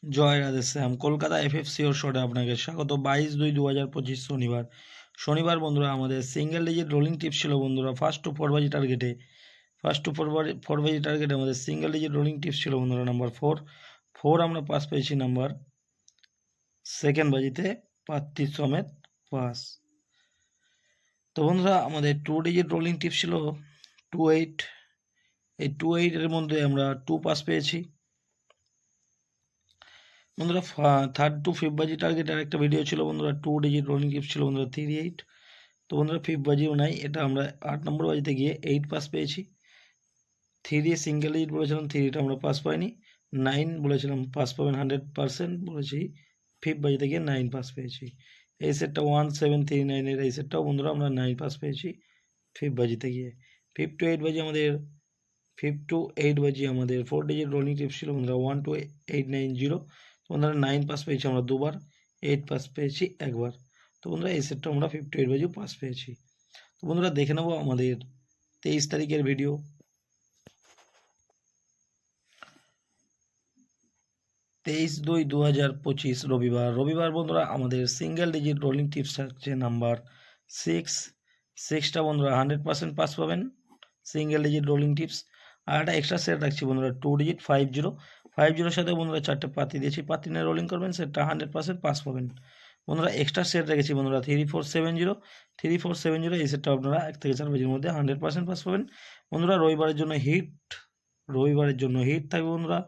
জয় Radheshyam. Kolkata FFC ওর শটে আপনাকে স্বাগত। 22/2/2025 শনিবার। শনিবার বন্ধুরা আমাদের সিঙ্গেল ডিজিট রোলিং টিপস ছিল বন্ধুরা ফার্স্ট টু ফোর বাজি টার্গেটে। ফার্স্ট টু ফোর বাজি টার্গেটে আমাদের সিঙ্গেল ডিজিট রোলিং টিপস ছিল বন্ধুরা নাম্বার 4 আমরা পাস পেয়েছি নাম্বার সেকেন্ড বাজিতে পাত্তি সমেত পাস। তো বন্ধুরা আমাদের 2 ডিজিট রোলিং টিপস ছিল 2-8। এই 2-8 এর মধ্যে আমরা 2 পাস পেয়েছি বন্ধুরা। থার্ড টু ফিফথ বাজি টার্গেটের একটা ভিডিও ছিল বন্ধুরা, 2 ডিজিট রোলিং টিপস ছিল বন্ধুরা 3-8। তো বন্ধুরা ফিফথ বাজিও নাই, এটা আমরা 8 নম্বর বাজিতে গিয়ে 8 পাস পেয়েছি। 3 সিঙ্গেল ডিজিট বলেছিলাম, 3টা আমরা পাস পাইনি। 9 বলেছিলাম পাস পাবেন 100% বলেছি, ফিফথ বাজিতে গিয়ে 9 পাস পেয়েছি। এই সেটটা 1739 এর এই সেটটাও বন্ধুরা আমরা 9 পাস পেয়েছি ফিফথ বাজিতে গিয়ে। 5 to 8 বাজি আমাদের 4 ডিজিট রোলিং টিপস ছিল বন্ধুরা 12890। তো বন্ধুরা 9 পাস পেয়েছি আমরা দুবার, 8 পাস পেয়েছি একবার। তো বন্ধুরা এই সেটটা আমরা 5 to 8 বাজিও পাস পেয়েছি। তো বন্ধুরা দেখে নেবো আমাদের 23 তারিখের ভিডিও। 23/2/2025 রবিবার বন্ধুরা আমাদের সিঙ্গেল ডিজিট রোলিং টিপস থাকছে নাম্বার 6টা বন্ধুরা 100% পাস পাবেন সিঙ্গেল ডিজিট রোলিং টিপস। আর একটা এক্সট্রা সেট রাখছি বন্ধুরা 2 ডিজিট 50 সাথে বন্ধুরা 4টে পাতি দিয়েছি, পাতি নিয়ে রোলিং করবেন, সেটটা 100% পাস পাবেন বন্ধুরা। এক্সট্রা সেট রেখেছি বন্ধুরা 3470 এই সেটটা আপনারা 1 থেকে 4 বাজির মধ্যে 100% পাস পাবেন বন্ধুরা। রবিবারের জন্য হিট থাকবে বন্ধুরা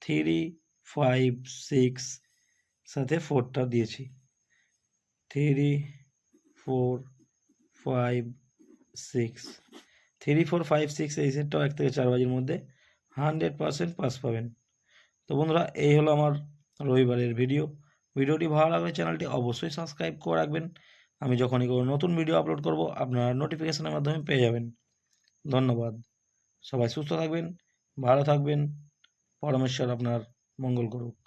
3-5-6 সাথে 4টা দিয়েছি, 3-4-5-6 এই সেটটাও 1 থেকে 4 বাজির মধ্যে 100% পাস পাবেন। তো বন্ধুরা এই হলো আমার রবিবারের ভিডিওটি ভালো লাগলে চ্যানেলটি অবশ্যই সাবস্ক্রাইব করে রাখবেন। আমি যখনই কোনো নতুন ভিডিও আপলোড করব আপনারা নোটিফিকেশনের মাধ্যমে পেয়ে যাবেন। ধন্যবাদ। সবাই সুস্থ থাকবেন, ভালো থাকবেন, পরমেশ্বর আপনার মঙ্গল করুক।